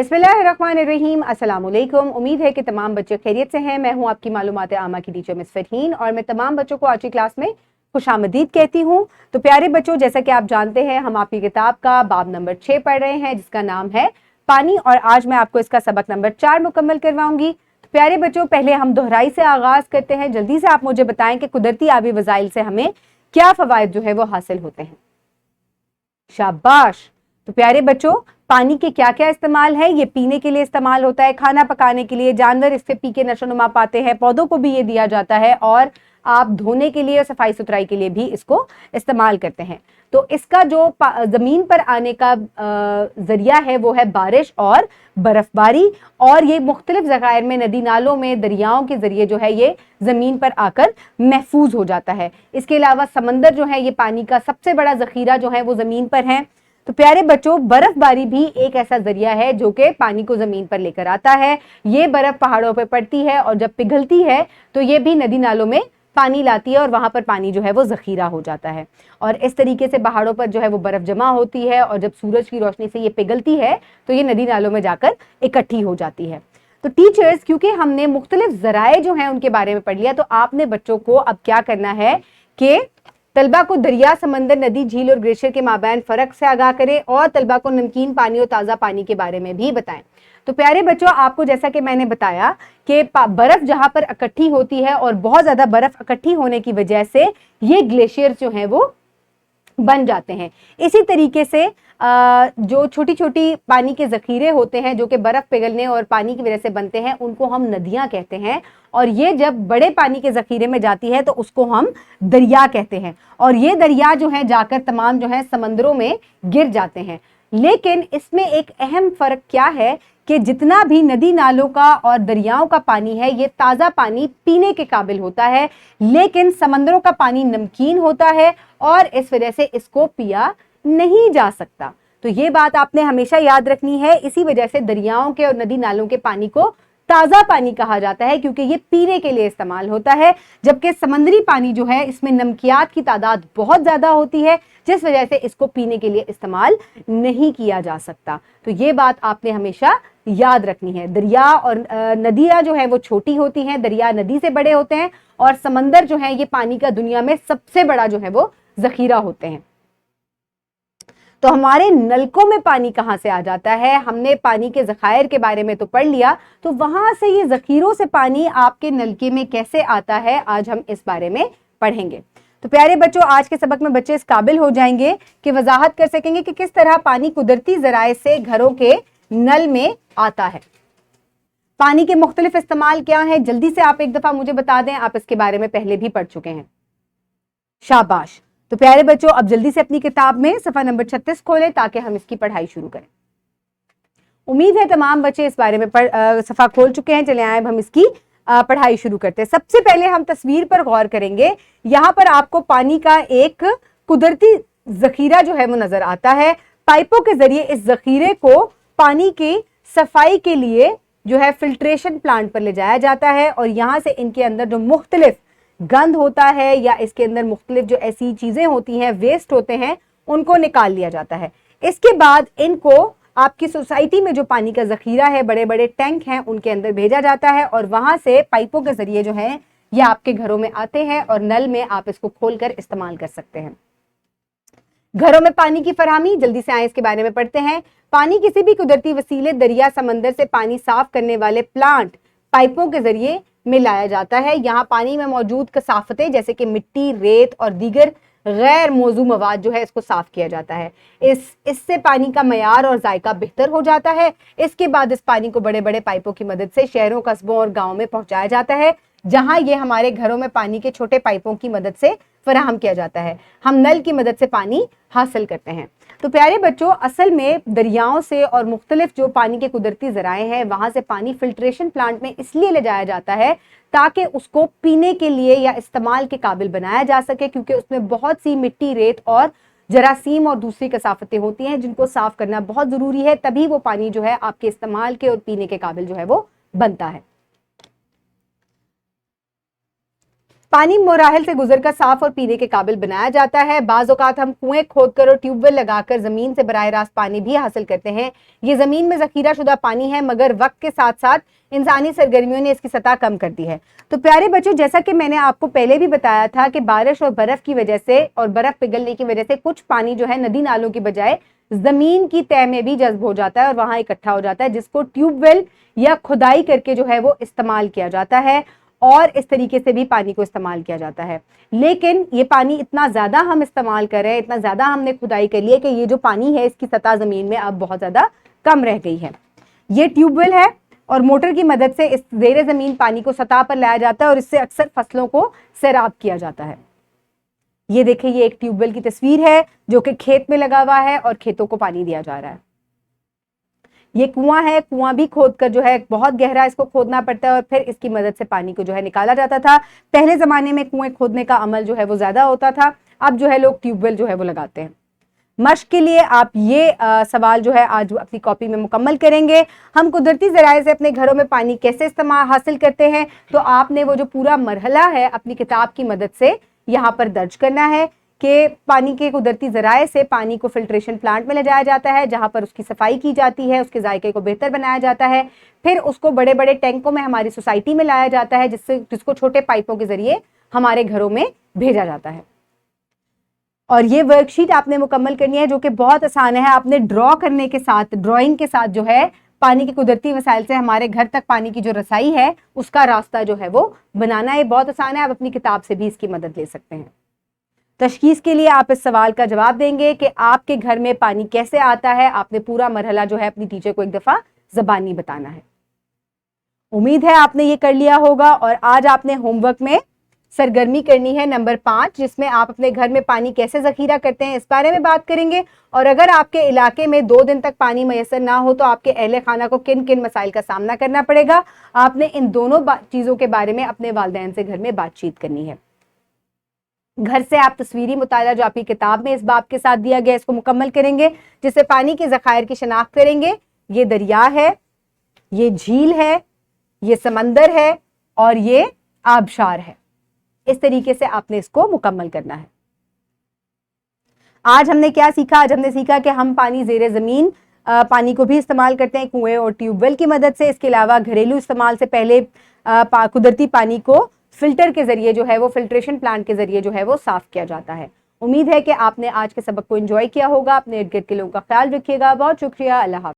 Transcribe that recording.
बिस्मिल्लाहिर्रहमानिर्रहीम, अस्सलाम वालेकुम। उम्मीद है कि तमाम बच्चे खैरियत से हैं। मैं हूं आपकी मालूमात आमा की टीचर मिस फरहीन और मैं तमाम बच्चों को आज की क्लास में खुशामदीद कहती हूं। तो प्यारे बच्चों, जैसा कि आप जानते हैं, हम आपकी किताब का बाब नंबर 6 पढ़ रहे हैं जिसका नाम है पानी, और आज मैं आपको इसका सबक नंबर 4 मुकम्मल करवाऊंगी। तो प्यारे बच्चों, पहले हम दोहराई से आगाज करते हैं। जल्दी से आप मुझे बताएं कि कुदरती आबी वसाइल से हमें क्या फवायद जो है वो हासिल होते हैं। शाबाश। तो प्यारे बच्चों, पानी के क्या क्या इस्तेमाल है? ये पीने के लिए इस्तेमाल होता है, खाना पकाने के लिए, जानवर इससे पी के नशोनुमा पाते हैं, पौधों को भी ये दिया जाता है, और आप धोने के लिए और सफाई सुथराई के लिए भी इसको इस्तेमाल करते हैं। तो इसका जो जमीन पर आने का जरिया है वो है बारिश और बर्फबारी, और ये मुख्तलिफ ज़खायर में, नदी नालों में, दरियाओं के जरिए जो है ये जमीन पर आकर महफूज हो जाता है। इसके अलावा समंदर जो है, ये पानी का सबसे बड़ा जखीरा जो है वो जमीन पर है। तो प्यारे बच्चों, बर्फबारी भी एक ऐसा जरिया है जो कि पानी को जमीन पर लेकर आता है। ये बर्फ पहाड़ों पर पड़ती है और जब पिघलती है तो ये भी नदी नालों में पानी लाती है और वहां पर पानी जो है वो जखीरा हो जाता है, और इस तरीके से पहाड़ों पर जो है वो बर्फ जमा होती है, और जब सूरज की रोशनी से ये पिघलती है तो ये नदी नालों में जाकर इकट्ठी हो जाती है। तो टीचर्स, क्योंकि हमने मुख्तलिफ जराए जो हैं उनके बारे में पढ़ लिया, तो आपने बच्चों को अब क्या करना है कि तलबा को दरिया, समंदर, नदी, झील और ग्लेशियर के माबैन फर्क से आगाह करें, और तलबा को नमकीन पानी और ताज़ा पानी के बारे में भी बताएं। तो प्यारे बच्चों, आपको जैसा कि मैंने बताया कि बर्फ जहां पर इकट्ठी होती है और बहुत ज्यादा बर्फ इकट्ठी होने की वजह से ये ग्लेशियर जो हैं वो बन जाते हैं। इसी तरीके से जो छोटी छोटी पानी के जखीरे होते हैं जो कि बर्फ पिघलने और पानी की वजह से बनते हैं, उनको हम नदियां कहते हैं, और ये जब बड़े पानी के जखीरे में जाती है तो उसको हम दरिया कहते हैं, और ये दरिया जो है जाकर तमाम जो है समंदरों में गिर जाते हैं। लेकिन इसमें एक अहम फर्क क्या है कि जितना भी नदी नालों का और दरियाओं का पानी है ये ताज़ा पानी पीने के काबिल होता है, लेकिन समंदरों का पानी नमकीन होता है और इस वजह से इसको पिया नहीं जा सकता। तो ये बात आपने हमेशा याद रखनी है। इसी वजह से दरियाओं के और नदी नालों के पानी को ताज़ा पानी कहा जाता है, क्योंकि ये पीने के लिए इस्तेमाल होता है, जबकि समंदरी पानी जो है इसमें नमकियात की तादाद बहुत ज़्यादा होती है, जिस वजह से इसको पीने के लिए इस्तेमाल नहीं किया जा सकता। तो ये बात आपने हमेशा याद रखनी है। दरिया और नदियाँ जो है वो छोटी होती हैं, दरिया नदी से बड़े होते हैं, और समंदर जो है ये पानी का दुनिया में सबसे बड़ा जो है वो जखीरा होते हैं। तो हमारे नलकों में पानी कहाँ से आ जाता है? हमने पानी के ज़खायर के बारे में तो पढ़ लिया, तो वहां से ये ज़खीरों से पानी आपके नलके में कैसे आता है, आज हम इस बारे में पढ़ेंगे। तो प्यारे बच्चों, आज के सबक में बच्चे इस काबिल हो जाएंगे कि वजाहत कर सकेंगे कि किस तरह पानी कुदरती ज़राए से घरों के नल में आता है। पानी के मुख्तलिफ इस्तेमाल क्या है, जल्दी से आप एक दफा मुझे बता दें। आप इसके बारे में पहले भी पढ़ चुके हैं। शाबाश। तो प्यारे बच्चों, अब जल्दी से अपनी किताब में सफा नंबर 36 खोलें ताकि हम इसकी पढ़ाई शुरू करें। उम्मीद है तमाम बच्चे इस बारे में सफा खोल चुके हैं। चले आए, अब हम इसकी पढ़ाई शुरू करते हैं। सबसे पहले हम तस्वीर पर गौर करेंगे। यहाँ पर आपको पानी का एक कुदरती जखीरा जो है वो नजर आता है। पाइपों के जरिए इस जखीरे को पानी की सफाई के लिए जो है फिल्ट्रेशन प्लांट पर ले जाया जाता है, और यहाँ से इनके अंदर जो मुख्तलिफ गंद होता है या इसके अंदर मुख्तलिफ जो ऐसी चीजें होती हैं, वेस्ट होते हैं, उनको निकाल लिया जाता है। इसके बाद इनको आपकी सोसाइटी में जो पानी का जखीरा है, बड़े बड़े टैंक हैं, उनके अंदर भेजा जाता है, और वहां से पाइपों के जरिए जो है ये आपके घरों में आते हैं, और नल में आप इसको खोलकर इस्तेमाल कर सकते हैं। घरों में पानी की फराहमी, जल्दी से आए इसके बारे में पढ़ते हैं। पानी किसी भी कुदरती वसीले, दरिया, समंदर से पानी साफ करने वाले प्लांट, पाइपों के जरिए में लाया जाता है। यहाँ पानी में मौजूद कसाफतें जैसे कि मिट्टी, रेत और दीगर गैर मौजू मवाद जो है इसको साफ किया जाता है। इससे पानी का मयार और जायका बेहतर हो जाता है। इसके बाद इस पानी को बड़े बड़े पाइपों की मदद से शहरों, कस्बों और गाँव में पहुंचाया जाता है, जहां ये हमारे घरों में पानी के छोटे पाइपों की मदद से फराहम किया जाता है। हम नल की मदद से पानी हासिल करते हैं। तो प्यारे बच्चों, असल में दरियाओं से और मुख्तलिफ जो पानी के कुदरती ज़राए हैं वहां से पानी फिल्ट्रेशन प्लांट में इसलिए ले जाया जाता है ताकि उसको पीने के लिए या इस्तेमाल के काबिल बनाया जा सके, क्योंकि उसमें बहुत सी मिट्टी, रेत और जरासीम और दूसरी कसाफतें होती हैं जिनको साफ करना बहुत ज़रूरी है, तभी वो पानी जो है आपके इस्तेमाल के और पीने के काबिल जो है वो बनता है। पानी मराहिल से गुजरकर साफ और पीने के काबिल बनाया जाता है। बाज़ औक़ात हम कुएं खोदकर और ट्यूबवेल लगाकर ज़मीन से बराह रास्त पानी भी हासिल करते हैं। ये ज़मीन में ज़ख़ीरा शुदा पानी है, मगर वक्त के साथ साथ इंसानी सरगर्मियों ने इसकी सतह कम कर दी है। तो प्यारे बच्चों, जैसा कि मैंने आपको पहले भी बताया था कि बारिश और बर्फ़ की वजह से और बर्फ़ पिघलने की वजह से कुछ पानी जो है नदी नालों की बजाय ज़मीन की तह में भी जज्ब हो जाता है और वहाँ इकट्ठा हो जाता है, जिसको ट्यूबवेल या खुदाई करके जो है वो इस्तेमाल किया जाता है और इस तरीके से भी पानी को इस्तेमाल किया जाता है। लेकिन ये पानी इतना ज़्यादा हम इस्तेमाल कर रहे हैं, इतना ज़्यादा हमने खुदाई कर ली है कि ये जो पानी है इसकी सतह ज़मीन में अब बहुत ज़्यादा कम रह गई है। ये ट्यूबवेल है और मोटर की मदद से इस ज़ेरे ज़मीन पानी को सतह पर लाया जाता है और इससे अक्सर फसलों को सैराब किया जाता है। ये देखिए, ये एक ट्यूबवेल की तस्वीर है जो कि खेत में लगा हुआ है और खेतों को पानी दिया जा रहा है। ये कुआं है, कुआं भी खोद कर जो है बहुत गहरा इसको खोदना पड़ता है और फिर इसकी मदद से पानी को जो है निकाला जाता था। पहले जमाने में कुएं खोदने का अमल जो है वो ज्यादा होता था, अब जो है लोग ट्यूबवेल जो है वो लगाते हैं। मश्क के लिए आप ये सवाल जो है आज अपनी कॉपी में मुकम्मल करेंगे। हम कुदरती ज़राए से अपने घरों में पानी कैसे इस्तेमाल हासिल करते हैं, तो आपने वो जो पूरा मरहला है अपनी किताब की मदद से यहाँ पर दर्ज करना है कि पानी के कुदरती ज़राए से पानी को फिल्ट्रेशन प्लांट में ले जाया जाता है, जहाँ पर उसकी सफाई की जाती है, उसके जायके को बेहतर बनाया जाता है। फिर उसको बड़े बड़े टैंकों में हमारी सोसाइटी में लाया जाता है, जिसको छोटे पाइपों के जरिए हमारे घरों में भेजा जाता है। और ये वर्कशीट आपने मुकम्मल करनी है जो कि बहुत आसान है। आपने ड्रॉ करने के साथ, ड्राइंग के साथ जो है पानी के कुदरती वसाइल से हमारे घर तक पानी की जो रसाई है उसका रास्ता जो है वो बनाना है। बहुत आसान है, आप अपनी किताब से भी इसकी मदद ले सकते हैं। तशखीस के लिए आप इस सवाल का जवाब देंगे कि आपके घर में पानी कैसे आता है। आपने पूरा मरहला जो है अपनी टीचर को एक दफ़ा ज़बानी बताना है। उम्मीद है आपने ये कर लिया होगा। और आज आपने होमवर्क में सरगर्मी करनी है नंबर 5, जिसमें आप अपने घर में पानी कैसे ज़ख़ीरा करते हैं इस बारे में बात करेंगे। और अगर आपके इलाके में 2 दिन तक पानी मैसर ना हो तो आपके अहले खाना को किन किन मसाइल का सामना करना पड़ेगा। आपने इन दोनों चीज़ों के बारे में अपने वालिदैन से घर में बातचीत करनी है। घर से आप तस्वीरी मुताला जो आपकी किताब में इस बाब के साथ दिया गया इसको मुकम्मल करेंगे, जिससे पानी के ज़खायर की शनाख्त करेंगे। ये दरिया है, ये झील है, ये समंदर है और ये आबशार है। इस तरीके से आपने इसको मुकम्मल करना है। आज हमने क्या सीखा? आज हमने सीखा कि हम पानी ज़ेरे ज़मीन पानी को भी इस्तेमाल करते हैं कुएं और ट्यूबवेल की मदद से। इसके अलावा घरेलू इस्तेमाल से पहले कुदरती पानी को फिल्टर के जरिए जो है वो फिल्ट्रेशन प्लांट के जरिए जो है वो साफ किया जाता है। उम्मीद है कि आपने आज के सबक को एंजॉय किया होगा। अपने इर्द गिर्द के लोगों का ख्याल रखिएगा। बहुत शुक्रिया। अल्लाह हाफ़िज़।